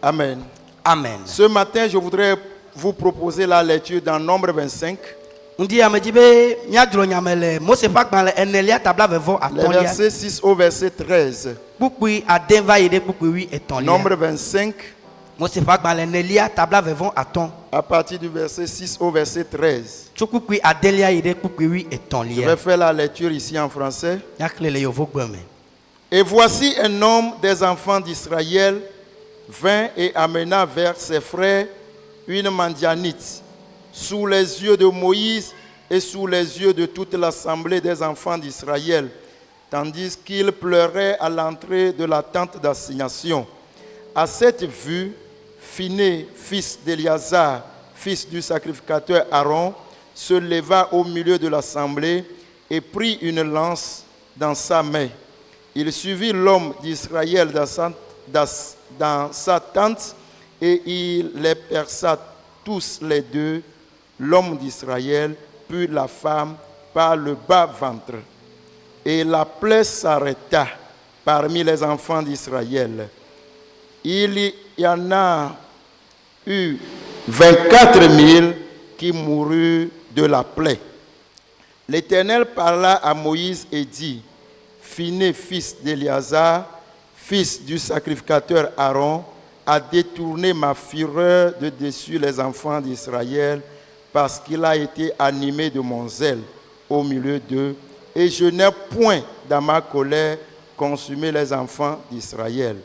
Amen. Amen. Ce matin, je voudrais vous proposer la lecture dans Nombre 25, Les versets 6 au verset 13. Nombre 25, à partir du verset 6 au verset 13. Je vais faire la lecture ici en français. Et voici un homme des enfants d'Israël vint et amena vers ses frères une Madianite sous les yeux de Moïse et sous les yeux de toute l'assemblée des enfants d'Israël, tandis qu'il pleurait à l'entrée de la tente d'assignation. À cette vue, Phiné, fils d'Éléazar, fils du sacrificateur Aaron, se leva au milieu de l'assemblée et prit une lance dans sa main. Il suivit l'homme d'Israël dans sa tente et il les perça tous les deux, l'homme d'Israël puis la femme par le bas ventre. Et la plaie s'arrêta parmi les enfants d'Israël. Il y en a eu 24 000 qui moururent de la plaie. L'Éternel parla à Moïse et dit: Phiné, fils d'Éléazar, fils du sacrificateur Aaron, a détourné ma fureur de dessus les enfants d'Israël parce qu'il a été animé de mon zèle au milieu d'eux, et je n'ai point dans ma colère consumé les enfants d'Israël.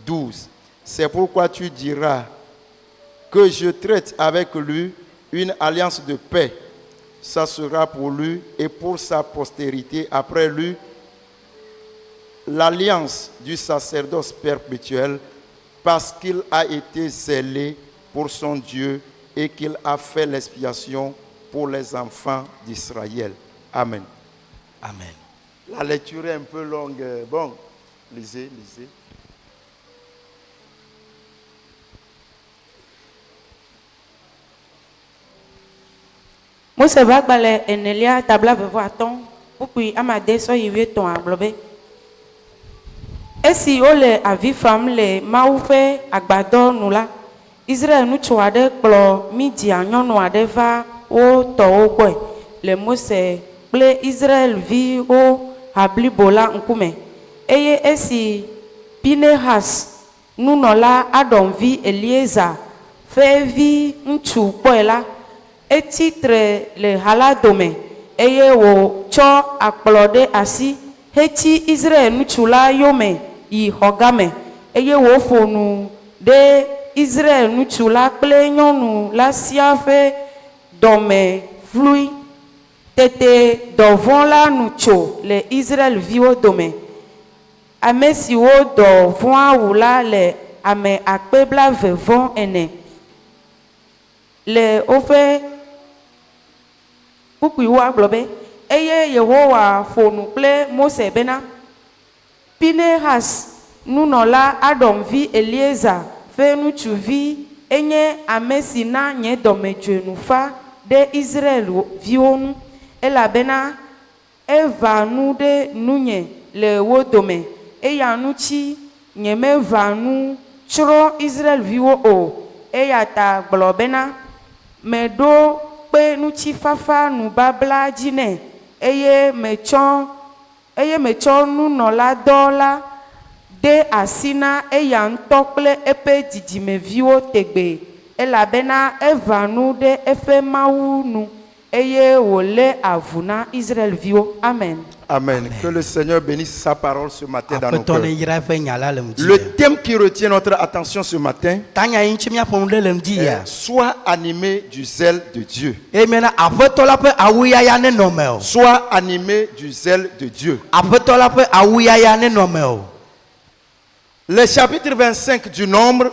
12. C'est pourquoi tu diras que je traite avec lui une alliance de paix. Ça sera pour lui et pour sa postérité après lui l'alliance du sacerdoce perpétuel, parce qu'il a été zélé pour son Dieu et qu'il a fait l'expiation pour les enfants d'Israël. Amen. Amen. La lecture est un peu longue. Bon, lisez. Mose va balé enelia tabla vevo aton puis amade so yiwe ton aglobe. Esi ole avi fam le maufe agbado nula Israel nutsu ade kplo Midian nyɔnu ade va wo tɔwo gbɔe le Mose kple Israel vi wo hablibo la ŋkume eye esi Pinehas nunɔla Adon vi Eliezer ƒe vi ŋutsu kpɔe la etitre le hala dome eye wòtsɔ akplɔ ɖe asi hetsi Israel ŋutsu la yome yi xɔ game eye wòƒo nu ɖe Israel ŋutsu la kple nyɔnu la sia ƒe dɔme flui. Tete dɔvɔ̃ la nu tso le Israel viwo dome. Ame siwo dɔvɔ̃a wu la le ame 24,000 le woƒe kpukuiwo agblɔ be eye Yehowa ƒo nu kple Mose bena Pinehas nunɔla Adon vi Eliezer ƒe ŋutsuvi enye ame si na nye dɔmedzoe nu fa ɖe Israel viwo ŋu elabena eva nu ɖe nunye le wo dome eya ŋutsi nyemeva nu tsrɔ̃ Israel viwo o eya ta gblɔ bena meɖo kpe ŋutifafa nubabla dzi nɛ eye metsɔ nunɔladɔ la de asi na eya ŋutɔ kple eƒe dzidzimeviwo tegbe elabena eva nu ɖe eƒe Mawu nu eye wòlé avu na Israel viwo. Amen. Amen. Que le Seigneur bénisse sa parole ce matin dans nos cœurs. Le thème qui retient notre attention ce matin, sois animé du zèle de Dieu. Sois animé du zèle de Dieu. Le chapitre 25 du Nombre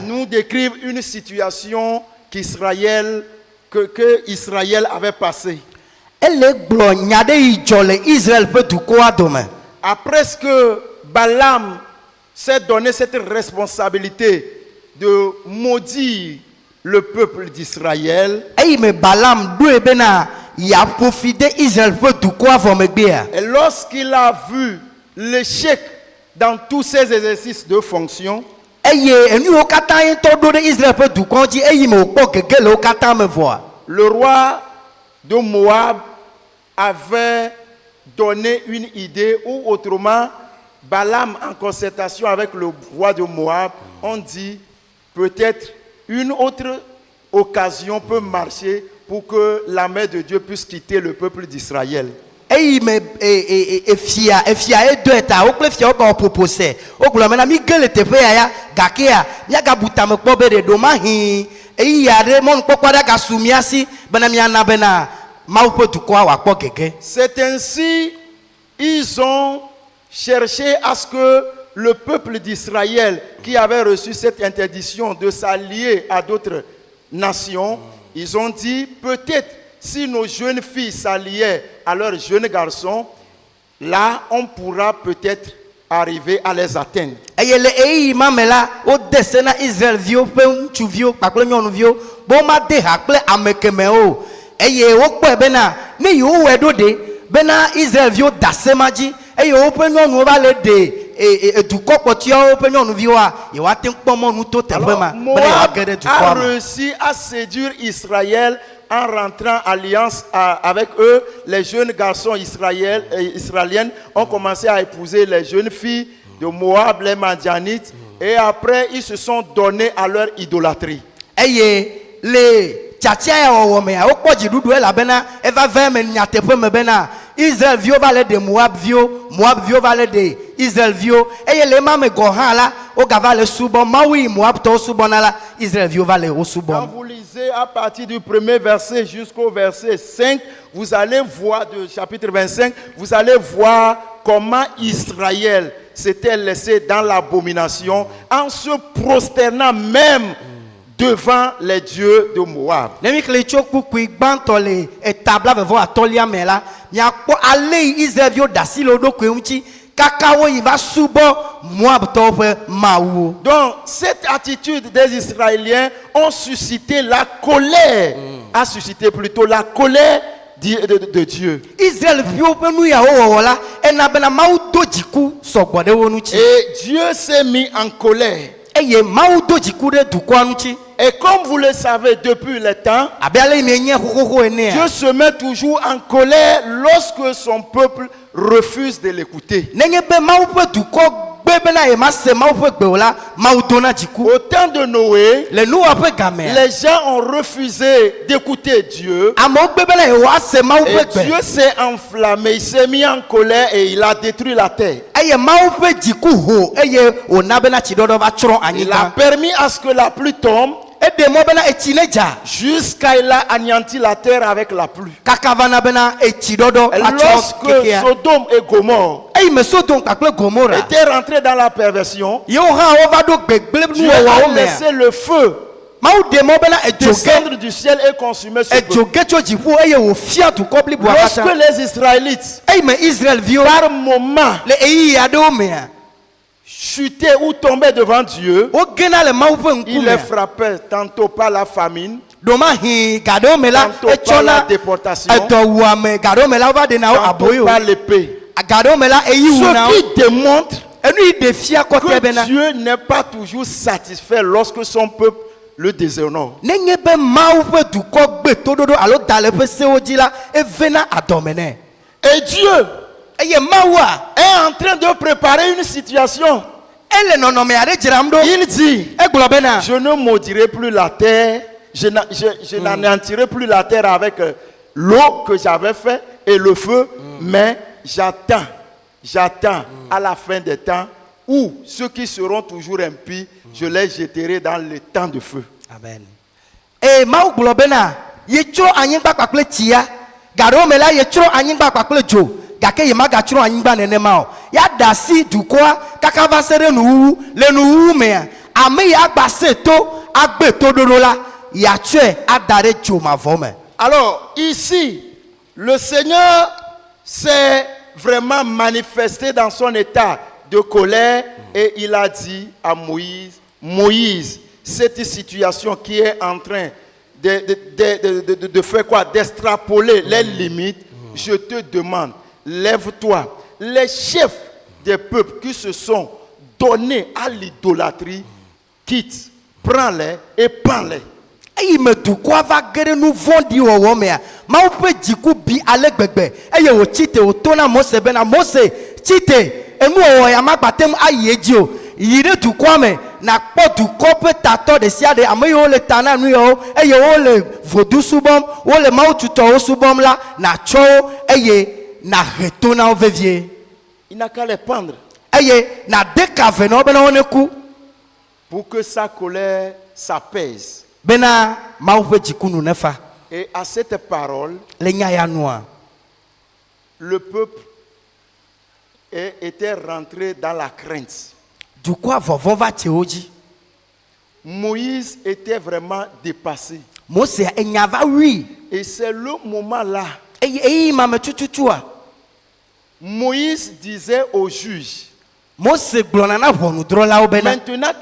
nous décrivent une situation que Israël avait passée. Après ce que Balaam s'est donné cette responsabilité de maudire le peuple d'Israël, ya profiter Israël peut tout quoi vont me bien. Et lorsqu'il a vu l'échec dans tous ces exercices de fonction, le roi de Moab avait donné une idée, ou autrement, Balaam, en concertation avec le roi de Moab, on dit peut-être une autre occasion peut marcher pour que la main de Dieu puisse quitter le peuple d'Israël. Et me fia e do eta o kle fia o ba propose o glo mena mi gele te pe ya gakea nya ga buta me kpo be de do ma hin e ya de mon kpokwa da ga sumiasi bena mi ana bena ma po tu kwa wa kpo gege. C'est ainsi ils ont cherché à ce que le peuple d'Israël qui avait reçu cette interdiction de s'allier à d'autres nations, ils ont dit peut-être si nos jeunes filles s'alliaient à leurs jeunes garçons, là, on pourra peut-être arriver à les atteindre. Moab a réussi à séduire Israël en rentrant en alliance avec eux. Les jeunes garçons israéliens ont commencé à épouser les jeunes filles de Moab, les Madianites, et après ils se sont donnés à leur idolâtrie. Israël vio va de Moab vio va de Israël vio et les mame gohala o gava le subo mawi Moab to subo nala Israël vio va le o subo. Quand vous lisez à partir du premier verset jusqu'au verset 5, vous allez voir du chapitre 25, vous allez voir comment Israël s'était laissé dans l'abomination en se prosternant même devant les dieux de Moab. Donc cette attitude des Israéliens ont suscité la colère, a suscité plutôt la colère de Dieu. Et Dieu s'est mis en colère. Et comme vous le savez depuis le temps, Dieu se met toujours en colère lorsque son peuple refuse de l'écouter. Au temps de Noé, les gens ont refusé d'écouter Dieu. Et Dieu s'est enflammé, il s'est mis en colère et il a détruit la terre. Il a permis à ce que la pluie tombe jusqu'à il a anéanti la terre avec la pluie. Lorsque Sodome et Gomorrhe étaient rentrés dans la perversion, Dieu a laissé le feu descendre du ciel et consumer ce peuple. Lorsque les Israélites par moment chutaient ou tombaient devant Dieu, il les frappait tantôt par la famine, tantôt par la déportation, tantôt par l'épée. Ce qui démontre que Dieu n'est pas toujours satisfait lorsque son peuple le déshonore. Et Dieu est en train de préparer une situation. Il dit, je ne maudirai plus la terre, je n'anéantirai plus la terre avec l'eau que j'avais fait et le feu, mais j'attends à la fin des temps où ceux qui seront toujours impies, je les jeterai dans le temps de feu. Amen. Et Maou Globena, Yetro Anyimba Kakle Tia, Garomela Yetro Anyimba Kakle Jo, Gake Yemagatro Anyimba Nenemao, Yadasi Dukwa, Kakavasere Nou, le Nou Mea, Ame Yagbaseto, Agbeto Dorola, Yatue Adare Jo Mavome. Alors, ici, le Seigneur s'est vraiment manifesté dans son état de colère et il a dit à Moïse, cette situation qui est en train de faire quoi? D'extrapoler les limites, je te demande, lève-toi. Les chefs des peuples qui se sont donnés à l'idolâtrie, quitte, prends-les et prends-les. Ayi me du quoi va guérir nous vondi au womea. Ma ou peut diku bi ale gbegbe. Ayi o chite o tona Mose bena Mose chite. Emu o ya ma batem ayi edio. Yire du quoi me na po du kope tato de sia de ame yo le tana nu yo. Ayi o le vodu subom o le ma tuto o subom la na cho ayi na retona o vevie. Il n'a qu'à les prendre. Ayi na dekave no bena oneku. Pour que sa colère s'apaise. Bena ma ou peut diku nu nefa. Et à cette parole, le peuple était rentré dans la crainte. Moïse était vraiment dépassé. Et c'est le moment-là. Moïse disait aux juges, maintenant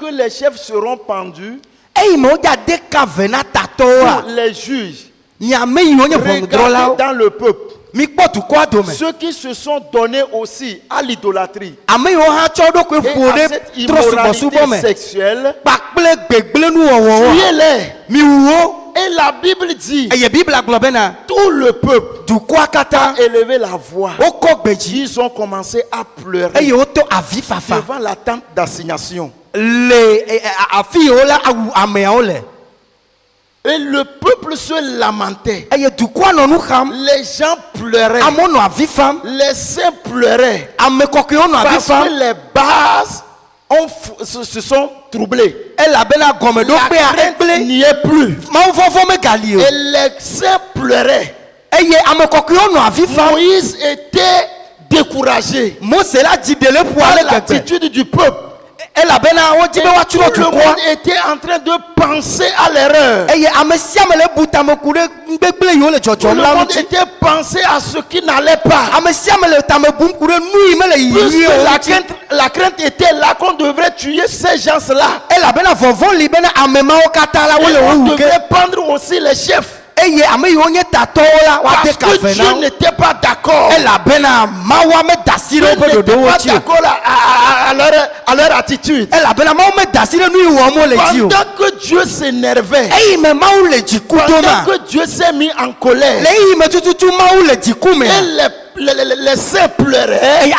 que les chefs seront pendus, les juges, regardez dans le peuple ceux qui se sont donnés aussi à l'idolâtrie et à cette immoralité sexuelle, tuez-les. Et la Bible dit, tout le peuple a élevé la voix. Ils ont commencé à pleurer devant la tente d'assignation. Et le peuple se lamentait. Les gens pleuraient. Les saints pleuraient. Parce que les bases se sont troublées. La crainte n'y est plus. Et les saints pleuraient. Moïse était découragé par l'attitude du peuple. Tout le monde était en train de penser à l'erreur. Tout le monde était pensé à ce qui n'allait pas. Puisque la crainte était là qu'on devrait tuer ces gens-là. Et on devrait prendre aussi les chefs. Parce que Dieu n'était pas d'accord. Dieu n'était pas d'accord à leur attitude. Pendant que Dieu s'énervait, pendant que Dieu s'est mis en colère, et les saints pleuraient, et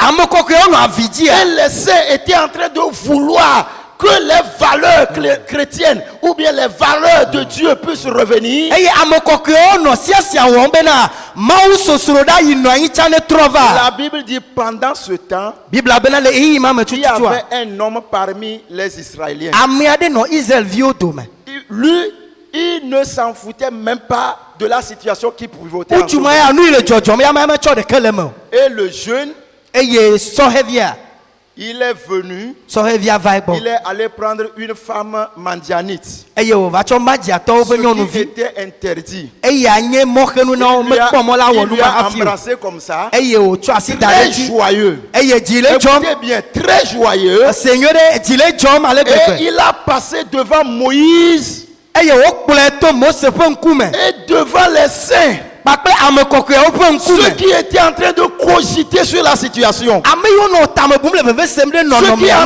les saints étaient en train de vouloir que les valeurs chrétiennes ou bien les valeurs de Dieu puissent revenir. La Bible dit pendant ce temps, il y avait un homme parmi les Israéliens. Lui, il ne s'en foutait même pas de la situation qui pivotait. Et le jeune, il est venu, il est allé prendre une femme mandianite, ce qui était interdit. Il lui a embrassé comme ça, très joyeux. Écoutez bien, très joyeux. Et il a passé devant Moïse et devant les saints, ceux qui étaient en train de cogiter sur la situation, ceux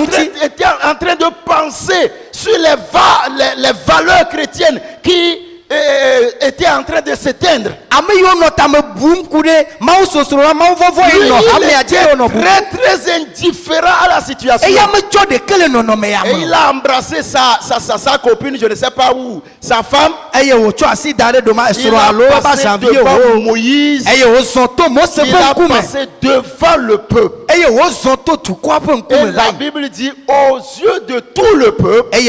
qui étaient en train de penser sur les valeurs chrétiennes qui étaient en train de s'éteindre. Lui, il était très indifférent à la situation. Et il a embrassé sa copine, je ne sais pas où, sa femme. Il a passé devant Moïse. Il a passé devant le peuple. Et la Bible dit aux yeux de tout le peuple, ce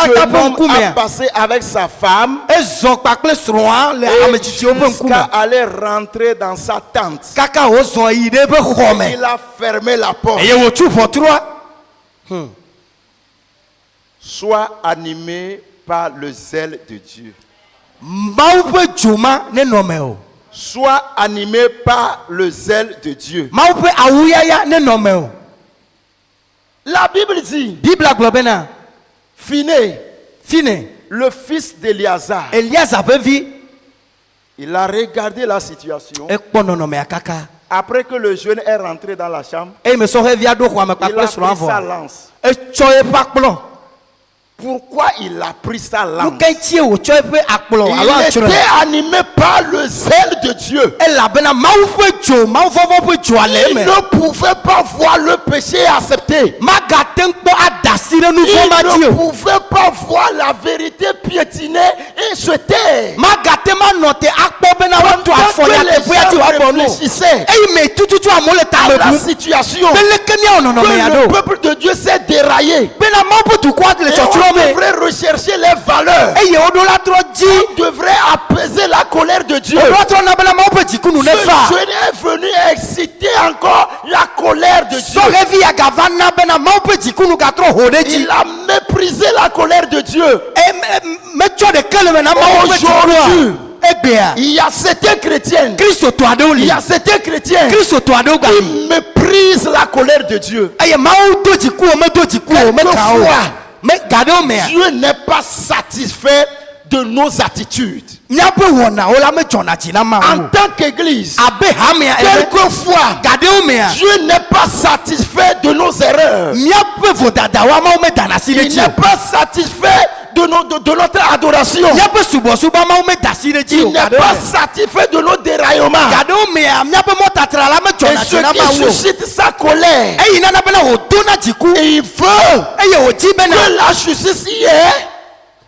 jeune homme a passé avec sa femme jusqu'à aller rentrer dans sa tente. Il a fermé la porte. Sois animé par le zèle de Dieu. Sois animé par le zèle de Dieu. La Bible dit, Finé, le fils d'Éléazar, Eliasa ƒe vi il a regardé la situation. ekpɔ nɔnɔmea kaka Après que le jeune est rentré dans la chambre, eye mesɔhɛvia ɖo xɔa me il a kpakple pris srɔ̃a sa vɔ lance. etsɔ eƒe akplɔ Pourquoi il a pris sa lance? nukentie wòtsɔ eƒe akplɔ alo Il atsrɔe était animé par le zèle de Dieu. elabena mawu ƒe dzo mawuvɔvɔ ƒe dzoa le Il eme ne pouvait pas voir le péché et accepter. magate ŋu kpɔ ada asi ɖe nu Il vɔ ma dzi ne o pouvait pas voir la vérité piétiner et se taire. magate manɔ te akpɔ bena woatu Pendant afɔ que ya les teƒea dzi gens woagbɔ nu réfléchissaient eye me tututu amewo le à tame la bum situation, peleke miawɔ nɔnɔmea que le ɖo peuple de Dieu s'est déraillé. bena mawu ƒe dukɔa le Et tsɔtsrɔ̃ on me devrait rechercher les valeurs. eye woɖo la trɔ dzi On devrait apaiser la colère de Dieu. woɖo la trɔ na bena mawu ƒe dzikunu ne Ce fa jeune est venu exciter encore la colère de Dieu. sɔhɛvi ya gava na bena mawu ƒe dzikunu gatrɔ ho ɖe dzi Il a méprisé la colère de Dieu. metsɔ ɖeke le me na mawu ƒe Aujourd'hui, dzikunua egbea il y a certains chrétiens, kristotɔ aɖewo il li y a certains chrétiens kristotɔ aɖewo ga li qui méprisent la colère de Dieu. eye mawu do dzikuwo medo dzikuwo meka o Quelquefois, me ga ɖewo mea Dieu n'est pas satisfait de nos attitudes. míaƒe wɔnawo la medzɔna dzi na En mawu tant qu'église, abe hamea ene quelquefois, ga ɖewo mea Dieu n'est pas satisfait de nos erreurs. míaƒe vodadawoa mawu medana asi ɖe Il dzi n'est o pas satisfait de notre adoration. míaƒe subɔsubɔ mawu meda asi ɖe dzi Il o n'est ga ɖewo pas mea satisfait de nos déraillements. ga ɖewo mea míaƒe mɔtatra la Et medzɔna ce dzi na qui mawu o suscite sa colère, eyi nana bena wòdona dziku et il veut eye wòdzi bena que la justice y est.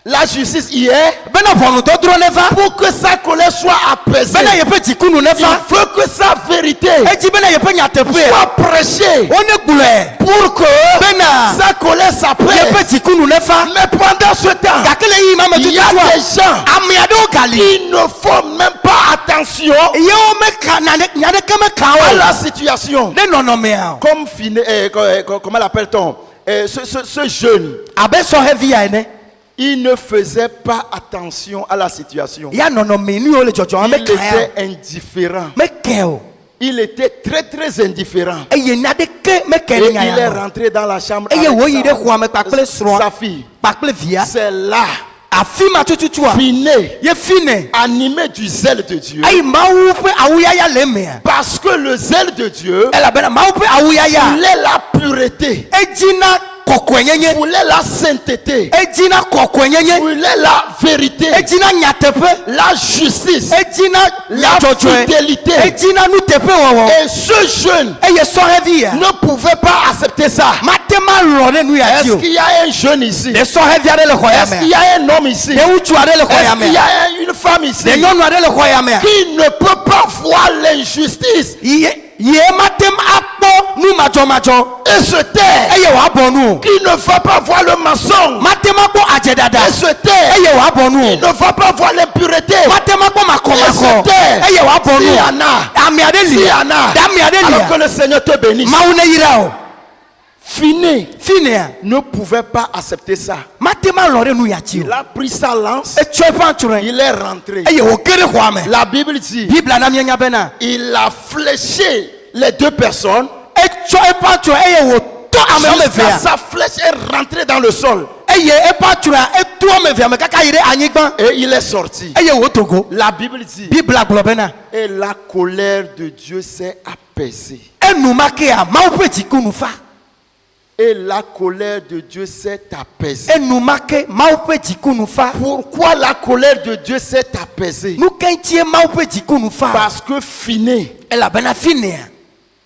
La justice y est bena ʋɔnudɔdrɔ̃ ne va pour que sa colère soit apaisée. bena yeƒe dzikunu ne Il va veut que sa vérité edzi bena yeƒe nyateƒea soit prêchée wone gblɔe pour que bena sa colère s'apaise. yeƒe dzikunu ne va Mais pendant ce temps, gake le yi ma me il y a tututua des gens ame aɖewo gali qui ne font même pas attention yewo meka nyaɖeke meka à o la situation. ne nɔnɔmea o Comme comment l'appelle-t-on, ce jeune, abe sɔhɛvia ene il ne faisait pas attention à la situation. ya nɔnɔme nu yiwo le dzɔdzɔm Il meka ya était indifférent. meke o Il était très très indifférent. eye naɖeke meke Et ne il nya est ya o rentré dans la chambre eye wòyi ɖe avec xɔa me kpakple sa srɔ̃a fille. kpakple via C'est là, afi ma tututua finé, ye fine animé du zèle de Dieu. eye mawu ƒe awuyaya le emea Parce que le zèle de Dieu elabena mawu ƒe awuyaya voulait la pureté, edzina kɔkɔenyenye voulait la sainteté, edzina kɔkɔenyenye voulait la vérité, edzina nyateƒe la justice. edzina La nyadzɔdzɔe fidélité. edzina nuteƒe wɔwɔ Et ce jeune eye sɔhɛvi ya ne pouvait pas accepter ça. mate ma lɔ ɖe nu ya dzi Est-ce o qu'il y a un jeune ici? ɖe sɔhɛvi aɖe le xɔ ya Est-ce qu'il mea y a un homme ici? ɖe ŋutsu aɖe le xɔ ya Est-ce qu'il y mea a une femme ici ɖe nyɔnu aɖe le xɔ ya mea qui ne peut pas voir l'injustice ye matem akpɔ nu madzɔmadzɔ et se taire? eye wòabɔ nu o Qui ne va pas voir le mensonge matem akpɔ adzedada et se taire? eye wòabɔ nu Qui o ne va pas voir l'impureté matem akpɔ makɔmakɔ et se taire? eye wòabɔ nu S'il y o en a, ame aɖe s'il li y en a, ɖe ame aɖe alors que lia le Seigneur te bénisse. mawu ne yira o Finé finea ne pouvait pas accepter ça. matem alɔ ɖe nu ya dzi Il o a pris sa lance, etsɔ eƒe atsrɔe il est rentré. eye wòge ɖe xɔa me La Bible dit, bibla na mienya bena il a fléché les deux personnes etsɔ eƒe atsrɔe eye wòtɔ ame wɔme jusqu'à evea sa flèche est rentrée dans le sol eye eƒe atsrɔea eto wɔme evea me kaka yi ɖe anyigba et il est sorti. eye wòdogo La Bible dit, bibla gblɔ bena et la colère de Dieu s'est apaisée. enumakea mawu ƒe dzikunu fa Et la colère de Dieu s'est apaisée. enumake mawu ƒe dzikunu fa Pourquoi la colère de Dieu s'est apaisée? nu ke ŋutie mawu ƒe dzikunu fa Parce que Finé elabena finea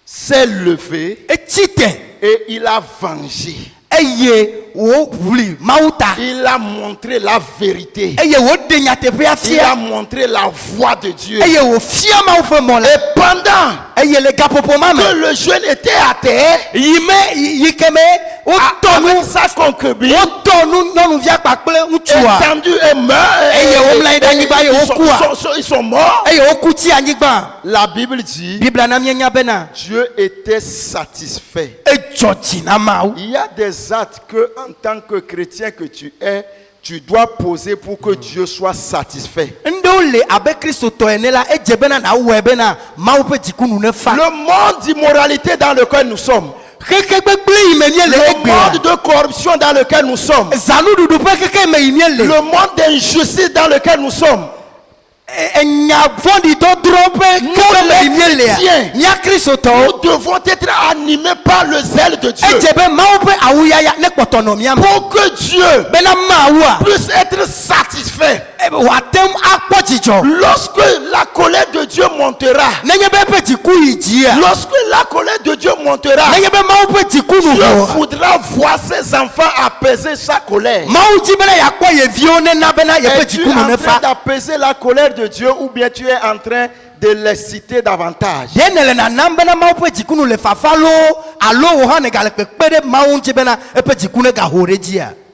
s'est levé etsi te et il a vengé. eye wòʋli mawu ta Il a montré la vérité. eye wòɖe nyateƒea Il a fia montré la voie de Dieu. eye wòfia mawu ƒe mɔ le Et pendant eye le gaƒoƒo ma me que le jeune était à terre, yi ke me wotɔ nu avec sa concubine, wotɔ nu nyɔnuvia kpakple ŋutsua étendu et meurt, Eye womlɔ anyi ɖe anyigba, eye wokua. ils sont morts. eye woku tsi anyigba La Bible dit, bibla na mienya bena Dieu était satisfait. edzɔ dzi na mawu Il y a des actes que, en tant que chrétien que tu es, tu dois poser pour que Dieu soit satisfait. ŋɖewo le abe kristotɔ ene la edze bena nawɔe bena mawu ƒe dzikunu ne fa Le monde d'immoralité dans lequel nous sommes, Le monde de corruption dans lequel nous sommes. Le monde d'injustice dans lequel nous sommes. Nous devons être animés par le zèle de Dieu pour que Dieu puisse être satisfait. Lorsque la colère de Dieu montera, Dieu voudra voir ses enfants apaiser sa colère. Es-tu en train d'apaiser la colère de Dieu ou bien tu es en train de l'exciter davantage?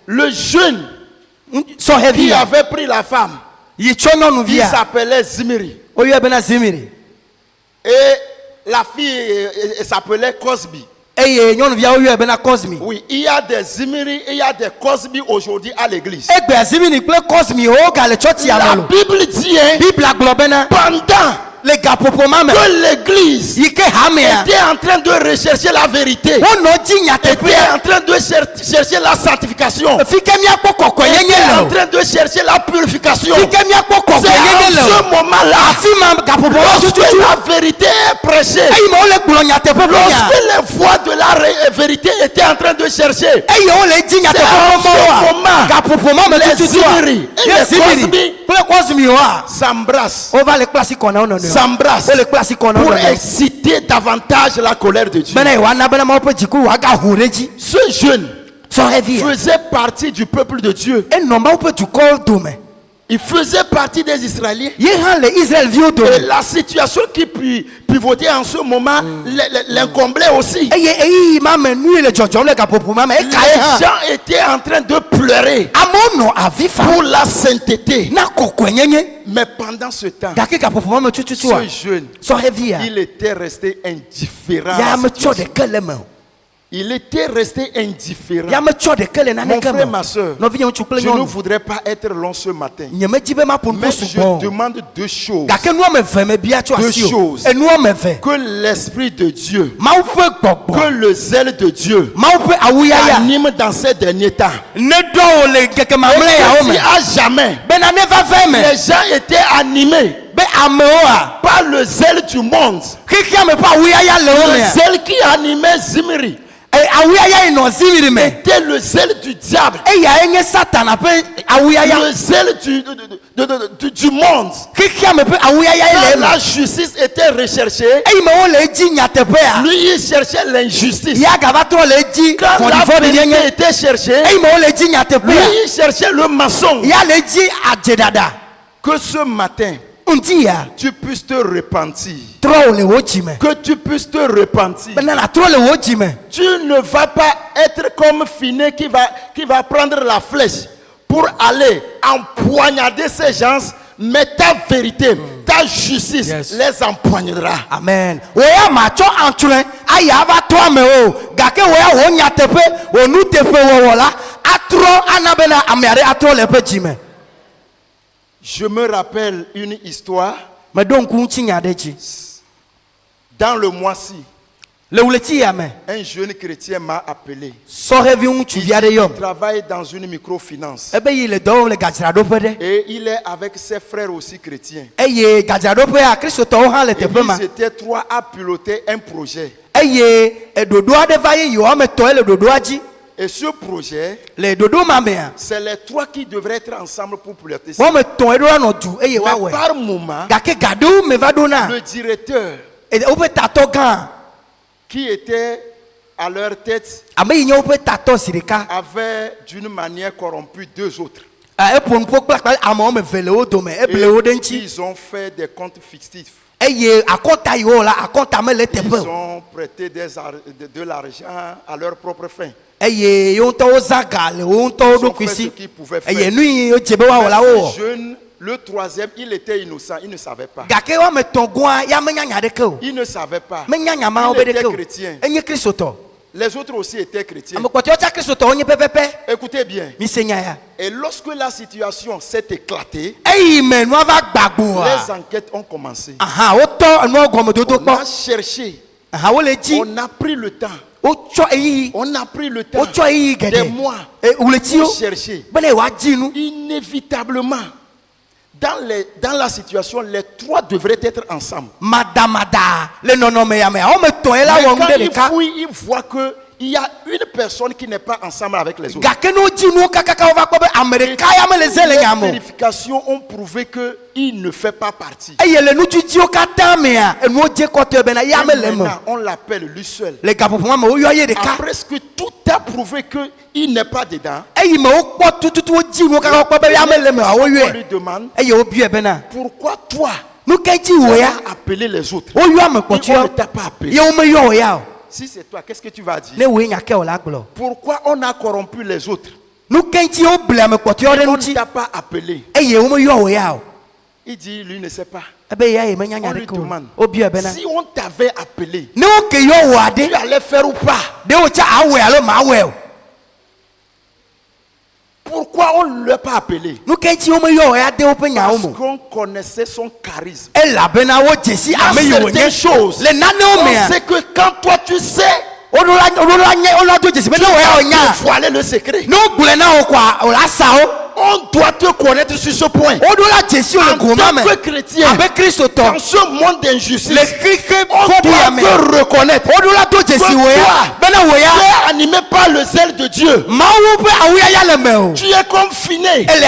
Le jeune qui avait pris la femme, il s'appelait Zimri. Et la fille s'appelait Cosby. Oui, il y a des Zimri et il y a des Cosby aujourd'hui à l'église. La Bible dit, pendant que l'église était en train de rechercher la vérité, était en train de chercher la sanctification, était en train de chercher la purification. C'est à ce moment-là, lorsque la vérité est prêchée, lorsque les voix de la vérité étaient en train de chercher, c'est à ce moment les Zimri et les Cosby s'embrassent pour exciter davantage la colère de Dieu. Ce jeune faisait partie du peuple de Dieu. Il faisait partie des Israéliens. Et la situation qui pivotait en ce moment l'incomblait aussi. Les gens étaient en train de pleurer pour la sainteté. Mais pendant ce temps, ce jeune, il était resté indifférent. Il était resté indifférent. Mon frère, ma soeur, je ne voudrais pas être long ce matin. Mais je demande deux choses. Que l'Esprit de Dieu, que le zèle de Dieu anime dans ces derniers temps. Et à jamais, les gens étaient animés par le zèle du monde. Le zèle qui animait Zimri était le zèle du diable. Le zèle du monde. Quand la justice était recherchée, lui il cherchait l'injustice. Quand la vérité était cherchée, lui il cherchait le mensonge. Que ce matin, tu puisses te repentir. Que tu puisses te repentir. Tu ne vas pas être comme Finé qui va prendre la flèche pour aller empoignader ces gens, mais ta vérité, ta justice les empoignera. Amen. Je me rappelle une histoire. Dans le mois-ci, un jeune chrétien m'a appelé. Il travaille dans une microfinance. Et il est avec ses frères aussi chrétiens. Et ils étaient trois à piloter un projet. Et ce projet, c'est les trois qui devraient être ensemble pour piloter ça. Mais par moment, le directeur qui était à leur tête avait d'une manière corrompu deux autres. Ils ont fait des comptes fictifs. Ils ont prêté de l'argent à leur propre fin. Ils ont fait ce qu'ils pouvaient faire. Mais ce jeune, le troisième, il était innocent, il ne savait pas. Il ne savait pas. Il était chrétien. Les autres aussi étaient chrétiens. Écoutez bien. Et lorsque la situation s'est éclatée, les enquêtes ont commencé. On a cherché. On a pris le temps On a pris le temps, des mois, pour chercher. Inévitablement, dans la situation, les trois devraient être ensemble. Mais quand il fouille, il voit que il y a une personne qui n'est pas ensemble avec les autres. Les vérifications ont prouvé qu'il ne fait pas partie. Et maintenant, on l'appelle lui seul. Après ce que tout a prouvé qu'il n'est pas dedans, on lui demande pourquoi toi tu as appelé les autres et on ne t'a pas appelé. Si c'est toi, qu'est-ce que tu vas dire? Pourquoi on a corrompu les autres? On ne t'a pas appelé. Il dit, lui ne sait pas. On lui demande, si on t'avait appelé, tu allais faire ou pas? Pourquoi on ne l'a pas appelé? Parce qu'on connaissait son charisme. Certaines choses, on sait que quand toi tu sais, tu vas voiler le secret. On doit te connaître sur ce point. En tant que chrétien, dans ce monde d'injustice, on doit te reconnaître que toi, tu es animé par le zèle de Dieu. Tu es comme Finé. Tu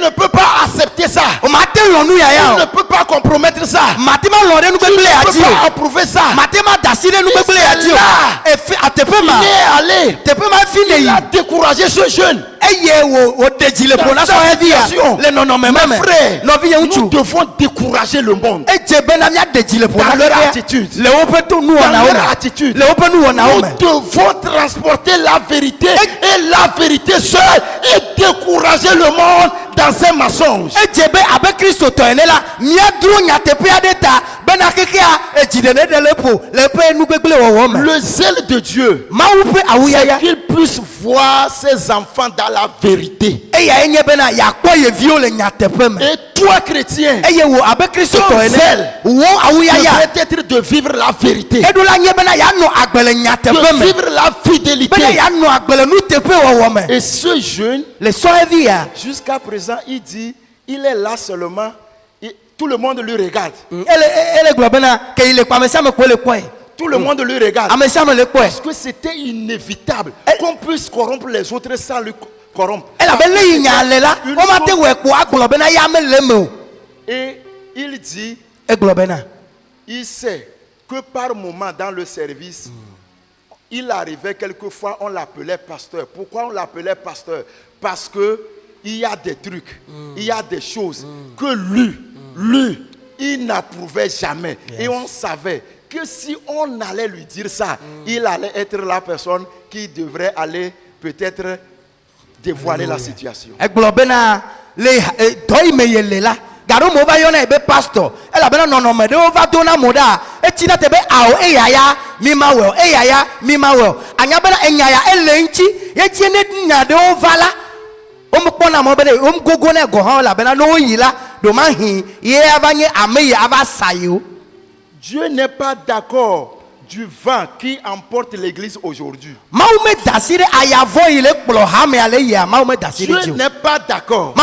ne peux pas accepter ça. Tu ne peux pas compromettre ça. Tu ne peux pas approuver ça. Finé est allé. Il a découragé ce jeune. Dans sa situation, mes frères, nous devons décourager le monde dans leur attitude. Nous devons transporter la vérité et la vérité seule et décourager le monde dans ses mensonges. Le zèle de Dieu, c'est qu'il puisse voir ses enfants dans la vérité. Et toi, chrétien, ton zèle devrait être de vivre la vérité, de vivre la fidélité. Et ce jeune, jusqu'à présent, il dit, il est là seulement, et tout le monde lui regarde. Tout le monde lui regarde. Parce que c'était inévitable qu'on puisse corrompre les autres sans lui corrompre. Et il dit, il sait que par moment dans le service, il arrivait quelquefois, on l'appelait pasteur. Pourquoi on l'appelait pasteur? Parce que il y a des trucs, il y a des choses que lui, il n'approuvait jamais. Et on savait que si on allait lui dire ça, il allait être la personne qui devrait aller peut-être dévoiler la situation. Garo mo va yona ebe pastor ela bena no me de over dona moda etina tebe awo eyaya mi mawel anya bena enyaya elenchi ye ne nya de ovala omkpona mo bena omgogo na go ha la bena no yila do ma hin ye avanye ameye ava sayo. Dieu n'est pas d'accord du vent qui emporte l'église aujourd'hui. Dieu n'est pas d'accord. Et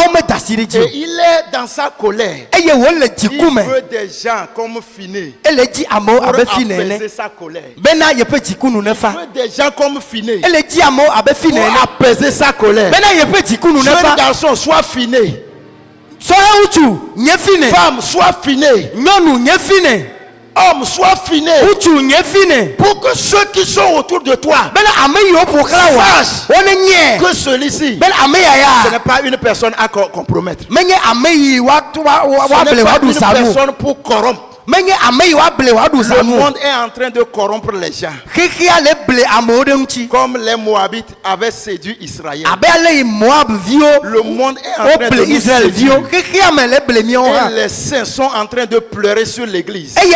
il est dans sa colère. Il veut des gens comme Finé pour apaiser sa colère. Il veut des gens comme Finé pour apaiser sa colère. Jeune garçon, sois Finé. Femme, sois Finé. Homme, sois Finé. Pour que ceux qui sont autour de toi sachent que celui-ci, ce n'est pas une personne à compromettre. Ce n'est pas une personne pour corrompre. Le monde est en train de corrompre les gens. Comme les Moabites avaient séduit Israël. Le monde est en train de nous séduire. Et les saints sont en train de pleurer sur l'église. Les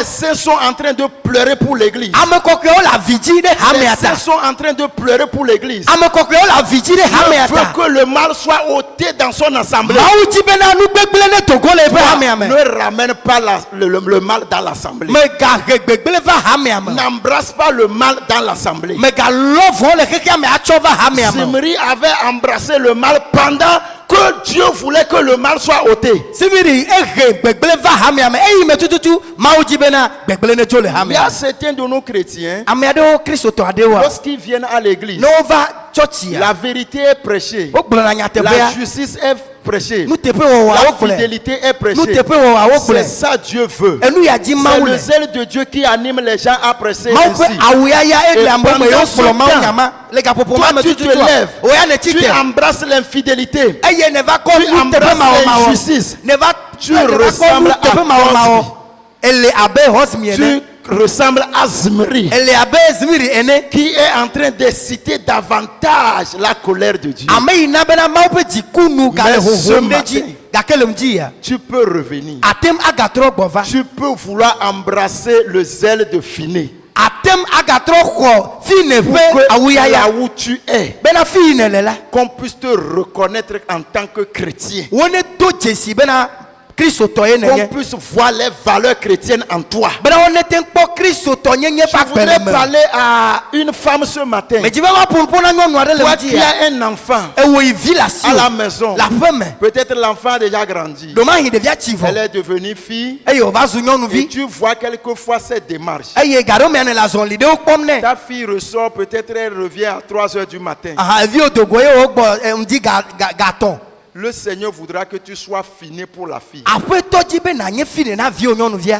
saints sont en train de pleurer pour l'église. ame kɔkɔewo le avidzi ɖe Les hamea saints ta sont en train de pleurer pour l'église. ame kɔkɔewo le avidzi ɖe hamea Je ta veux que le mal soit ôté dans son assemblée. mawu dzi bena nu gbegblẽ ne togo le eƒe hamea me Ne ramène pas le mal dans l'assemblée. megahe gbegblẽ va hamea me N'embrasse pas le mal dans l'assemblée. megalɔ vɔ le xexea me atsɔ va hamea me Zimri avait embrassé le mal pendant que Dieu voulait que le mal soit ôté. simiri ehe gbegblẽ va hamea me eyi me tututu mawu dzi bena gbegblẽ ne tso le Il y a hamea certains de nos chrétiens, ame aɖewo kristotɔ aɖewoa lorsqu'ils viennent à l'église, ne wova tsɔtsia la vérité est prêchée, wogblɔna la nyateƒea justice est prêchée, nuteƒe wɔwɔa la wogblɔe fidélité est prêchée. nuteƒe wɔwɔa C'est wogblɔe ça Dieu veut. enu ya dzi C'est mawu le le zèle de Dieu qui anime les gens à prêcher mawu ƒe ainsi. awuyaya Et ele ame me pendant yewo ce kplɔ mawu temps, nyama le gaƒoƒo ma Toi, me tu te tututua lèves, oya ne tu tsitre embrasses l'infidélité, eye ne va kɔ tu nuteƒe embrasses mawɔmawɔ l'injustice, ne va tu ne va kɔ ressembles à nuteƒe mawɔmawɔ Cosby. ele abe hɔsmi ene tu ressembles à Zimri, ele abe zimiri ene qui est en train d'exciter davantage la colère de Dieu. ame yi na bena mawu ƒe dzikunu gale Mais ce hohom ɖe dzi matin, gake le ŋdi ya Tu peux revenir. atem agatrɔ gbɔ va Tu peux vouloir embrasser le zèle de Finé. atem agatrɔ xɔ fi ne Pour ƒe que là awuyaya où tu es, bena fi yi ne le la qu'on puisse te reconnaître en tant que chrétien. wo ne do dzesi bena kristotɔ ye Qu'on nenye puisse voir les valeurs chrétiennes en toi. bena wo ne te kpɔ kristotɔ nyenye ƒe Je voudrais agblele me parler à une femme ce matin. medzi be woaƒoƒo na nyɔnu aɖe le Toi ŋdi qui ya as un enfant ewo yi vi le asi à la o maison, le aƒe me peut-être l'enfant a déjà grandi. ɖomahi ɖevia tsi vɔ Elle est devenue fille eye wòva zu et nyɔnuvi tu vois quelquefois cette démarche. eye gaɖo mea ne le azɔli ɖewo kpɔm nɛ Ta fille ressort, peut-être elle revient à 3 heures du matin. aha eviwo dogo ye wogbɔ ŋdi gatɔ Le Seigneur voudra que tu sois finé pour la fille. aƒetɔ dzi be nànye fi ne na viwo nyɔnuvia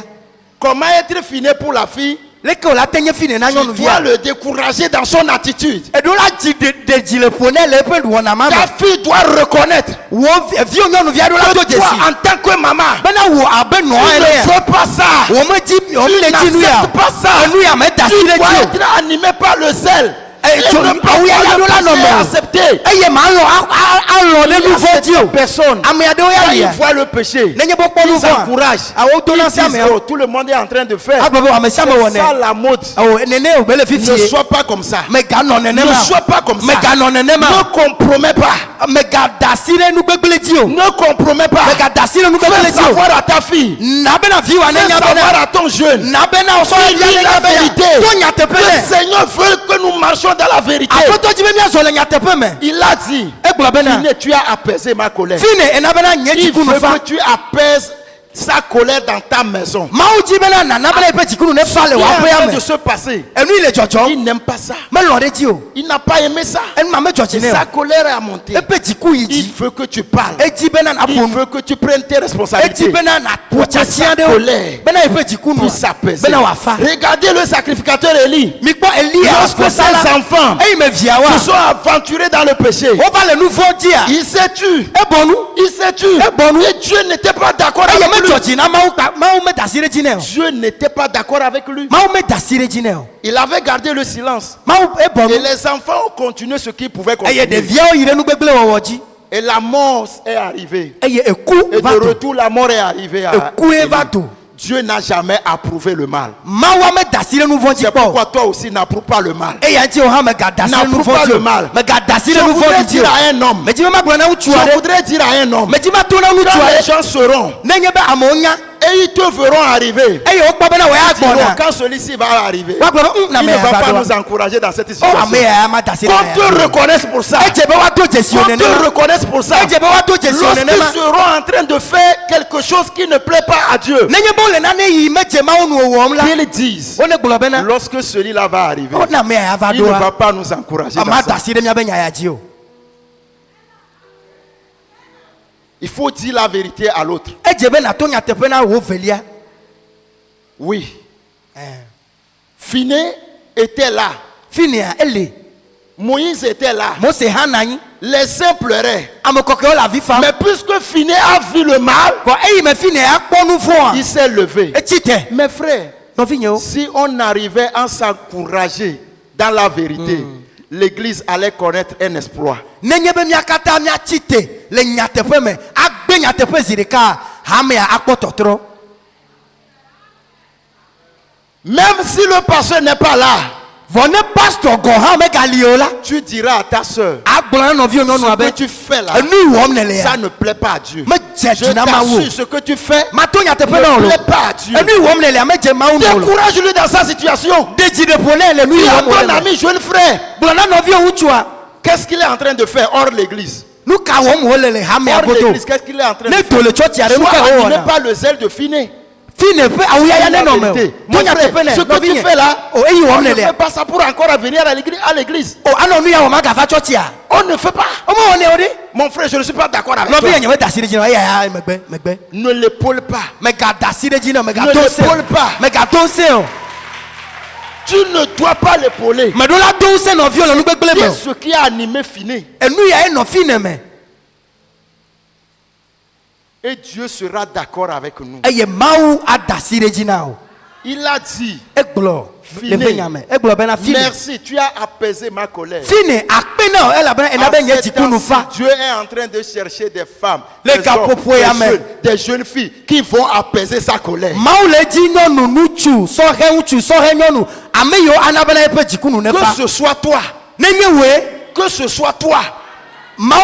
Comment être finé pour la fille? leke wòla te nye fi ne na Tu dois nyɔnuvia le décourager dans son attitude. eɖo la dzi de dzi le ƒo nɛ le eƒe wɔna ma me Ta fille doit reconnaître wo viwo nyɔnuvia ɖo la do que toi, dzesi en tant que maman, bena wo abe tu nɔa ene ne ya fais pas ça. wo me dzi wo me le dzi nu ya n'acceptes pas ça. enu ya me da si Tu ɖe dois dzi o être animé par le zèle. Eh, Et tu- ne pas awuyaya le ɖo la nɔ passer me et o. accepter. eye ma alɔ ɖe nu vɔ dzi o Personne. ame aɖewo ya Quand ils lia voient le péché, nenye be kpɔ nu ils vɔa encouragent. awo to na Ils si disent, ameawo oh, tout le monde est en train de faire. agblɔ be ame sia ame wɔ C'est ça nɛ la mode. awo nene o bele Ne fifi sois pas comme ça. meganɔ Ne nenema sois pas comme ça. meganɔ nenema Ne compromets pas. megada si ɖe nu gbegblẽ dzi o Ne compromets pas. megada si ɖe nu Fais gbegblẽ dzi o savoir à ta fille. na bena viwa ne Fais nya savoir bena à ton jeune. na bena sɔ Il via dit ne la nya bena vérité. to nyateƒe Le nɛ Seigneur veut que nous marchions dans la vérité. aƒetɔ dzi be miazɔ le nyateƒe me Il a dit, egblɔ bena Finé, tu as apaisé ma colère. fi ne ena bena nye Il dzikunu veut fa que tu apaises sa colère dans ta maison. mawu dzi bena nana bena eƒe dzikunu ne fa le Il est en wòaƒea train me de se passer. enu yi le dzɔdzɔm Il n'aime pas ça. melɔ ɖe dzi o Il n'a pas aimé ça. enu ma medzɔ dzi nɛ Sa o colère a monté. eƒe dziku yi Il dzi veut que tu parles. edzi bena Il naƒo nu veut que tu prennes tes edzi responsabilités. bena Pour naƒo que tsatia sa ɖewo colère bena eƒe dzikunu puisse s'apaiser. bena wòafa Regardez le sacrificateur Élie. mikpɔ elia Lorsque ƒe ses sala enfants eyi me viawoa se sont aventurés dans le péché, wova le nu vɔ dzia il s'est tué. ebɔ nu Il s'est tué. bon, nous- Et Dieu n'était pas d'accord eye avec lui. medzɔ dzi na mawu me da si ɖe dzi nɛ o Dieu n'était pas d'accord avec lui. mawu me da si ɖe dzi nɛ o Il avait gardé le silence. mawu ebɔ Et nu les enfants ont continué ce qu'ils pouvaient eye continuer. ɖeviawo yi ɖe nu gbegblẽ wɔwɔ dzi Et la mort est arrivée. eye eku Et va de do retour, la mort est arrivée à ekue Élie. va do Dieu n'a jamais approuvé le mal. mawua me da si ɖe nu vɔ dzi C'est kpɔ pourquoi toi aussi n'approuve pas le mal. eya ŋti o hã megada si ɖe nu N'approuve vɔ pas dzi le o mal. megada si Je ɖe nu voudrais vɔ dzi dire o à un homme. medzi be magblɔ na ŋutsu Je aɖe voudrais dire à un homme. medzi mato na ŋutsu Quand les aɖe gens seront nenye be amewo nya et ils te verront arriver. eye wokpɔ bena wɔya Diront, gbɔna quand celui-ci va arriver, woagblɔ be na il me ne va va pas do nous encourager dans cette o situation. ame ya ma da si Qu'on ɖe te ya reconnaisse pour ça. edze be woato dzesi o Qu'on te nenema reconnaisse pour ça. edze be woato dzesi o nenema Lorsqu'ils seront en train de faire quelque chose qui ne plaît pas à Dieu, nenye be wole nane yi medze mawu nu o wɔm la qu'ils disent, wone gblɔ bena lorsque celui-là va arriver, o na ame ya va il ne doa va pas nous encourager dans ama da ça. si ɖe miabe nya ya dzi o Il faut dire la vérité à l'autre. edze be nato nyateƒe na wo velia Oui. Finé était là. finia ele Moïse était là. mose hã na anyi Les saints pleuraient. ame kɔkɔewo le avi fam Mais puisque Finé a vu le mal, kɔ eyi me finia kpɔ nu vɔa il s'est levé. etsi te Mes frères, nɔvinyewo si on arrivait à s'encourager dans la vérité, l'église allait connaître un exploit. nenye be mia katã miatsi te le nyateƒe me agbe nyateƒe zi ɖeka hamea akpɔ tɔtrɔ Même si le pasteur n'est pas là, tu diras à ta soeur, ce que tu fais là, ça ne plaît pas à Dieu. Je t'assure, ce que tu fais ne plaît pas à Dieu. Décourage-le dans sa situation. Tu as ton ami jeune frère. Qu'est-ce qu'il est en train de faire hors l'église? Hors l'église, qu'est-ce qu'il est en train de faire? Sois animé par le zèle de Finé. Mon frère, ce que tu fais là, on ne fait pas ça pour encore venir à l'église. On ne fait pas. Mon frère, je ne suis pas d'accord avec toi. Ne l'épaule pas. Ne l'épaule pas. Tu ne dois pas l'épauler. C'est ce qui a animé Finé. Et Dieu sera d'accord avec nous. Il a dit, Finé, merci, tu as apaisé ma colère. Dieu est en train de chercher des femmes, des jeunes filles qui vont apaiser sa colère. Que ce soit toi. Que ce soit toi. Sois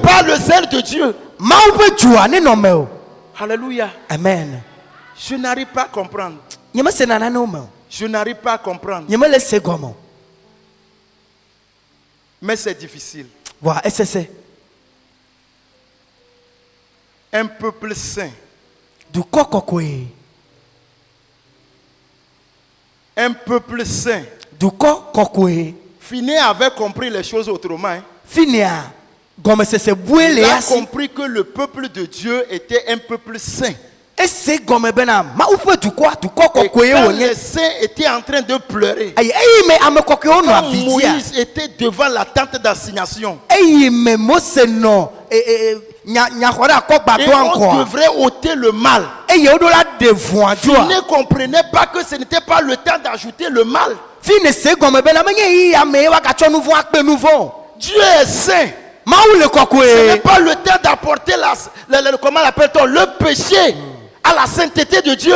pas le zèle de Dieu. Alléluia. Amen. Je n'arrive pas à comprendre. Je n'arrive pas à comprendre. Mais c'est difficile. Un peuple saint. Un peuple saint. Finé avait compris les choses autrement. Il a compris que le peuple de Dieu était un peuple saint. Et quand les saints étaient en train de pleurer, quand Moïse était devant la tente d'assignation, et on devrait ôter le mal. Il ne comprenait pas que ce n'était pas le temps d'ajouter le mal. Dieu est saint. Ce n'est pas le temps d'apporter comment l'appelle-t-on, le péché à la sainteté de Dieu.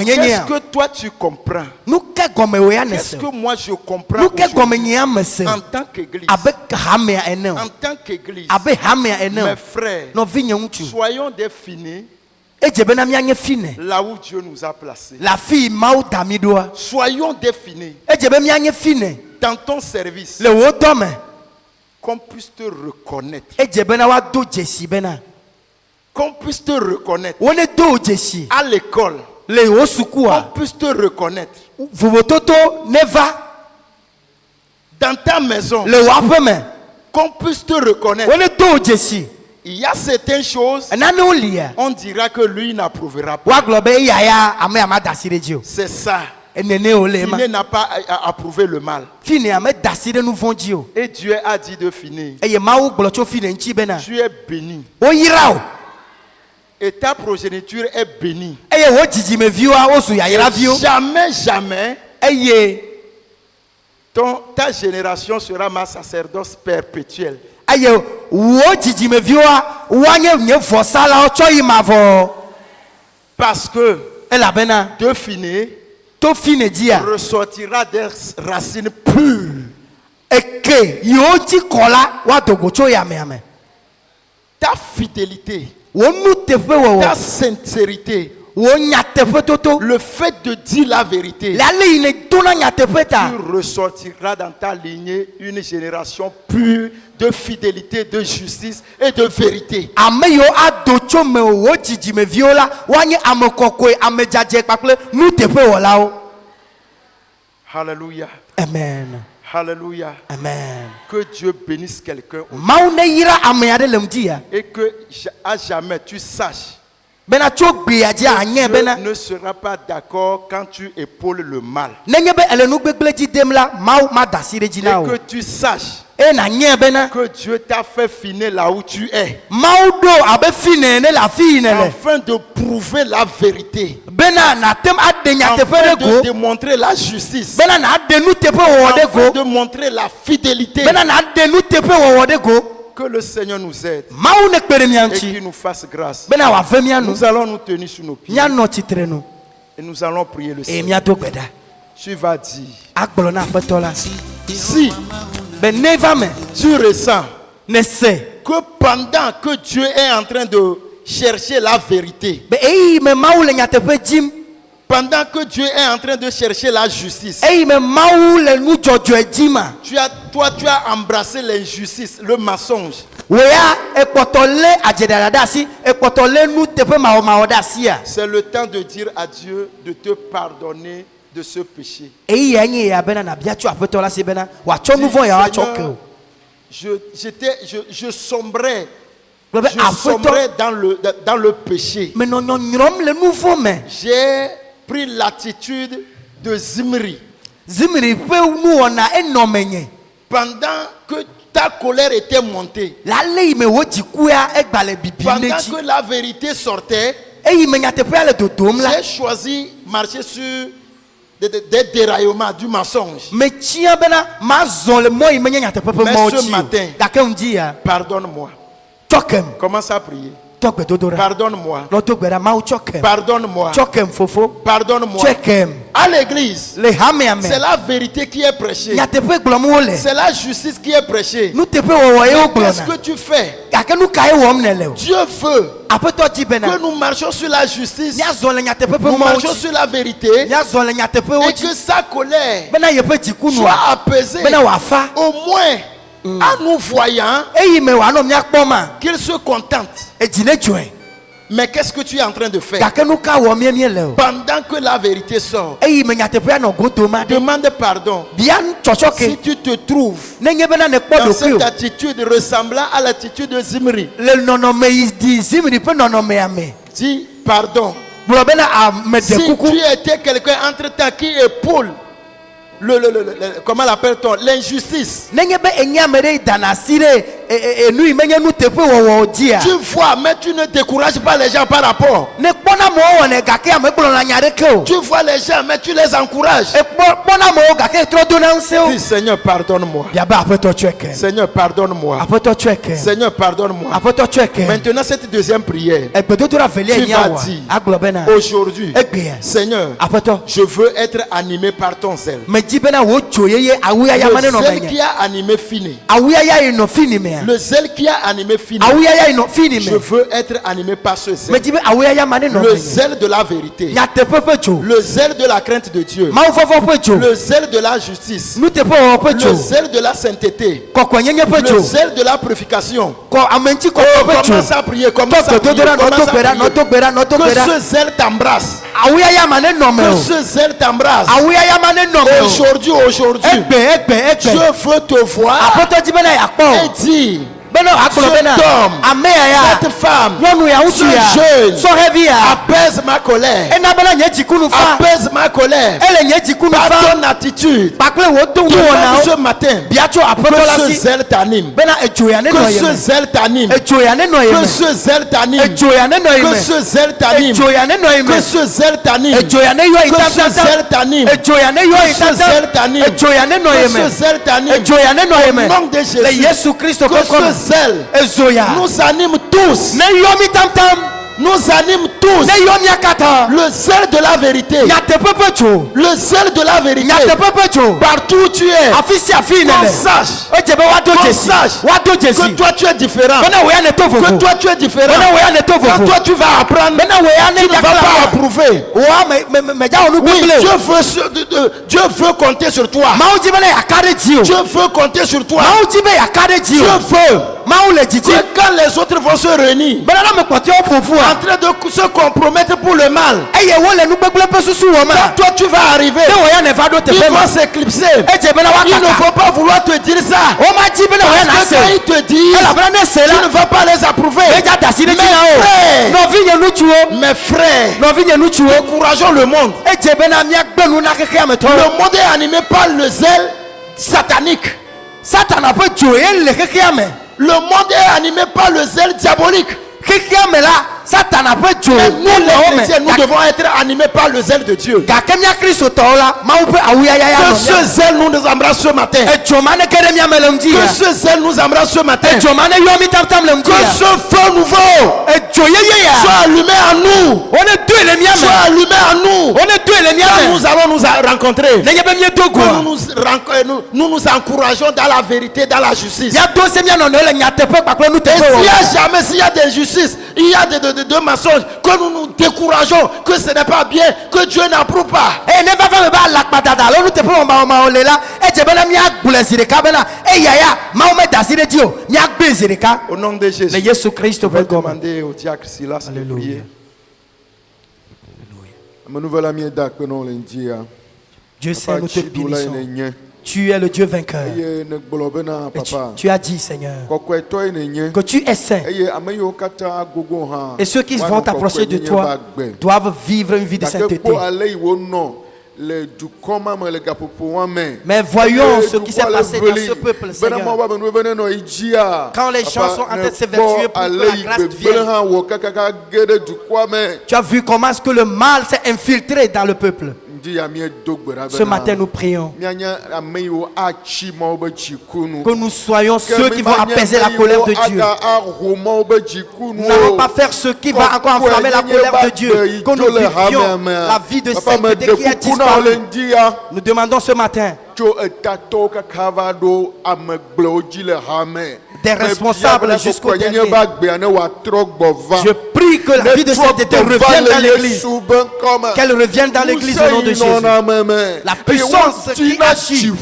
Qu'est-ce que toi tu comprends? Qu'est-ce que moi je comprends en tant qu'église? En tant qu'église, mes frères, soyons des Finés là où Dieu nous a placés. Soyons des Finés dans ton service, qu'on puisse te reconnaître. Qu'on puisse te reconnaître à l'école. Qu'on puisse te reconnaître dans ta maison. Qu'on puisse te reconnaître. Il y a certaines choses, on dira que lui n'approuvera pas. C'est ça. Finé n'a pas approuvé le mal. Et Dieu a dit de Finé, tu es béni. Et ta progéniture est bénie. Jamais ta génération sera ma sacerdoce perpétuelle. Parce que de Finé ressortira des racines pures. Ta fidélité, ta sincérité, le fait de dire la vérité, tu ressortiras dans ta lignée une génération pure de fidélité, de justice et de vérité. Alléluia. Amen. Alléluia. Amen. Que Dieu bénisse quelqu'un et que à jamais tu saches Dieu ne sera pas d'accord quand tu épaules le mal. Et que tu saches que Dieu t'a fait finir là où tu es, afin de prouver la vérité, afin de démontrer la justice, afin de montrer la fidélité. que le Seigneur nous aide mawu ne kpe ɖe mia et ŋuti qu'il nous fasse grâce. bena wòave mia nu Nous allons nous tenir sur nos pieds mianɔ tsitre nu et nous allons prier le eye Seigneur. miado gbe ɖa Tu vas dire, agblɔ na aƒetɔ la si be ne va me tu ressens ne se que pendant que Dieu est en train de chercher la vérité, be eyi me mawu le nyateƒe dzim pendant que Dieu est en train de chercher la justice, eyi me mawu le nu dzɔdzɔe dzima tu as embrassé l'injustice, le mensonge. woya ekpɔtɔ lé adzɛɖaɖa ɖe asi ekpɔtɔ lé nu teƒe mawɔmawɔ ɖe asia C'est le temps de dire à Dieu de te pardonner de ce péché. eyi ya nye ya bena nabia tso aƒetɔ la si bena wòatsɔ nu vɔ ya woatsɔ ke o Je sombrais, gblɔ be je aƒetɔ sombrais dans le péché. menɔ nyɔnyrɔm le nu vɔ me J'ai pris l'attitude de Zimri. zimri ƒe nuwɔna enɔ menye Pendant que ta colère était montée, lale yi me wo dzikua egba le bibim ɖe pendant dzi que la vérité sortait, eyi me nyateƒea le dodom la j'ai choisi marcher sur des déraillements du mensonge. metsia bena mazɔ le mɔ yi menye nyateƒe ƒe Mais mɔ ce dzi o matin, gake ŋdi ya Pardonne-moi. tsɔ kem Commence à prier. tɔ gbedodo ɖa Pardonne-moi. nɔdo gbe ɖa mawu tsɔ kem Pardonne-moi. tsɔ kem fofo Pardonne-moi. tsɔe kem À l'église, le hamea me c'est la vérité qui est prêchée. nyateƒe gblɔm wole C'est la justice qui est prêchée. nuteƒe wɔwɔ ye Qu'est-ce que wogblɔna tu fais? gake nu ka ye wɔm ne le o Dieu veut aƒetɔ di bena que nous marchions sur la justice, míazɔ le nyateƒe ƒe nous mɔwo marchions dzi sur la vérité míazɔ le nyateƒewo et dzi que sa colère bena yeƒe dziku soit nua apaisée bena wòafa au moins en nous voyant eyi me wòanɔ míakpɔ ma qu'il se contente. edzi ne dzɔe Mais qu'est-ce que tu es en train de faire? gake nu ka wɔ mie le o Pendant que la vérité sort, eyi me nyateƒea nɔ godo ma ɖe demande pardon. bia tsɔtsɔ Si ke tu te trouves nenye bena ne kpɔ dans ɖokui cette o attitude ressemblant à l'attitude de Zimri, le nɔnɔme yi di zimri ƒe nɔnɔmea me dis pardon. gblɔ bena ame Si de kuku tu étais quelqu'un entre-temps qui épaule comment l'appelle-t-on? L'injustice. nenye be enye ame ɖe yi dana asi ɖe enu yi menye nu teƒe wɔwɔ dzia Tu vois, mais tu ne décourages pas les gens par rapport. ne kpɔna amewo wɔnɛ gake ame gblɔna nya ɖeke o Tu vois les gens, mais tu les encourages. kpɔna amewo gake trɔ dona ŋusẽ o Dis Seigneur, pardonne-moi. biabe aƒetɔ tsɔe ke Seigneur, pardonne-moi. aƒetɔ tsɔe ke Seigneur, pardonne-moi. aƒetɔ tsɔe ke Maintenant, cette deuxième prière. egbedodoɖa velia Tu yi nya vas wɔa dire agblɔ bena Aujourd'hui, egbea Seigneur, aƒetɔ je veux être animé par ton zèle. medzi bena wò tso yeye awuyaya ma ne Le nɔ zèle qui menye a animé Fini. awuyaya yi nɔ fini mea Le zèle qui a animé Fini. awuyaya yi nɔ fini Je me veux être animé par ce zèle. medzi be awuyaya ma ne nɔ Le menye zèle de la vérité. nyateƒe ƒe dzo Le zèle de la crainte de Dieu. mawufɔfɔ ƒe dzo Le zèle de la justice. nuteƒe wɔwɔ ƒe Le dzo zèle de la sainteté. kɔkɔenyenye ƒe Le dzo zèle de la purification. kɔ amenti kɔkɔ ƒe dzo Commence à prier, commence à tɔ prier, gbedodoɖa commence nɔto à gbe ɖa prier. nɔto gbe ɖa nɔto gbe Que ɖa ce zèle t'embrasse. awuyaya ma ne nɔ me Que o ce zèle t'embrasse. awuyaya ma ne nɔ me o Aujourd'hui, egbe je veux te voir aƒetɔ di bena yakpɔ et o dire, bena agblɔ cet bena homme, amea ya cette femme, nyɔnu ya ŋutsu ya ce jeune, sɔhɛvi ya apaise ma colère. ena bena nye dzikunu fa Apaise ma colère. ele nye dzikunu Par fa ton attitude. kpakple wò do Demande nuwɔnawo ce matin bia tso aƒetɔ la que ce si zèle t'anime. bena edzoya ne Que nɔ ye ce me zèle t'anime. edzoya ne nɔ ye Que me ce zèle t'anime. edzoya ne nɔ ye Que me ce zèle t'anime. edzoya ne nɔ ye me Que ce zèle t'anime. edzoya ne yɔ yi Que ce tatata zèle t'anime. edzoya ne yɔ yi Que ce zèle tata t'anime. edzoya ne nɔ ye Que ce me zèle t'anime. edzoya ne nɔ ye me Au nom de le Jésus. Yesu Kristo Que ƒe ce kɔme zèle ezoya nous anime tous. ne yɔ mi tamtam Nous anime tous. ne yɔ mia katã Le zèle de la vérité. nyateƒe ƒe dzo Le zèle de la vérité. nyateƒe ƒe dzo Partout où tu es. afi sia afi yi ne Qu'on le sache edze be woado Qu'on dzesi sache woado que dzesi toi tu es différent. bena wòya ne to Que vovo toi tu es différent. bena wòya ne to Quand vovo toi tu vas apprendre, bena wòya ne tu ne vas pas nyakla approuver. wòa mɛdza wò nu Oui, gbegble Dieu o veut, Dieu veut compter sur toi. mawu dzi bena yaka ɖe dzi o Dieu veut compter sur toi. mawu dzi be yaka ɖe dzi Dieu o veut mawu le dzidzi que quand les autres vont se réunir, bena ne me kpɔtɔewo ƒoƒua en train de se compromettre pour le mal, eye wole nu gbegble ƒe susu wɔm quand a toi tu vas arriver, ne wòya ne va ɖo ils teƒe vont ma s'éclipser. edze bena Ils ne woakaka vont pas vouloir te dire ça. woma dzi bena wòya na Parce que quand se ils te disent, elabena ne se tu la ne vas pas les approuver. medza da asi ɖe dzi Mes na o frères, nɔvinye ŋutsuwo mes frères, nɔvinye ŋutsuwo encourageons le monde. edze bena miagbe nu na xexea me tɔwo Le monde est animé par le zèle satanique. satana ƒe dzo ye le xexea me Le monde est animé par le zèle diabolique. xexea me la Satan a fait Joe. Mais nous les chrétiens, nous devons être animés par le zèle de Dieu. Que ce zèle nous embrasse ce matin. Que ce zèle nous embrasse ce matin. Que ce feu nouveau soit allumé à nous. Soit allumé à nous. Quand nous allons nous rencontrer, nous nous encourageons dans la vérité, dans la justice. Et s'il y a des justices, il y a des mensonges, que nous nous décourageons, que ce n'est pas bien, que Dieu n'approuve pas. Au nom de Jésus, je vais demander au diacre Silas de prier. Dieu sait, nous te bénissons. Tu es le Dieu vainqueur. Et tu as dit, Seigneur, que tu es saint. Et ceux qui vont t'approcher de toi doivent vivre une vie de sainteté. Mais voyons ce qui s'est passé dans ce peuple, Seigneur. Quand les gens sont en train de s'évertuer pour que la grâce vienne. Tu as vu comment est-ce que le mal s'est infiltré dans le peuple. Ce matin, nous prions que nous soyons ceux qui vont apaiser la colère de Dieu. Nous n'allons pas faire ce qui va encore enflammer la colère de Dieu. Que nous vivions la vie de sainteté qui est disparue. Nous demandons ce matin des responsables jusqu'au dernier. Je prie que la vie de sainteté revienne dans l'église. Qu'elle revienne dans l'église au nom de Jésus. La puissance qui agit,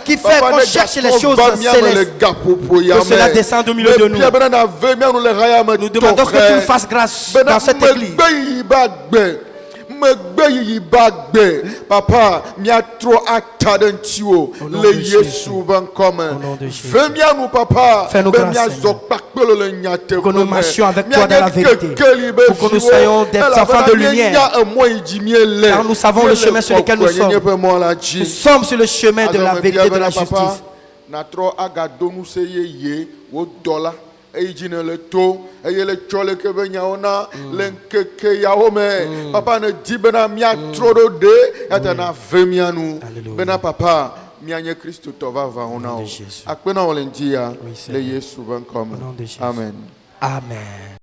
qui fait qu'on cherche les choses célestes, que cela descende au milieu de nous. Nous demandons que tu nous fasses grâce dans cette église. Papa, mia trop actadentio le Yesu van kommen. Fais-moi nous papa, fais-nous grâce, que nous marchions avec toi dans la vérité, pour que nous soyons des enfants de lumière, car nous savons le chemin sur lequel nous sommes. Nous sommes sur le chemin de la vérité et de la justice. Papa ne dit bena mia trop de etana vemia nous bena papa mia nye Christ tova va ona akpena olendia le Yesu van comme amen. Amen.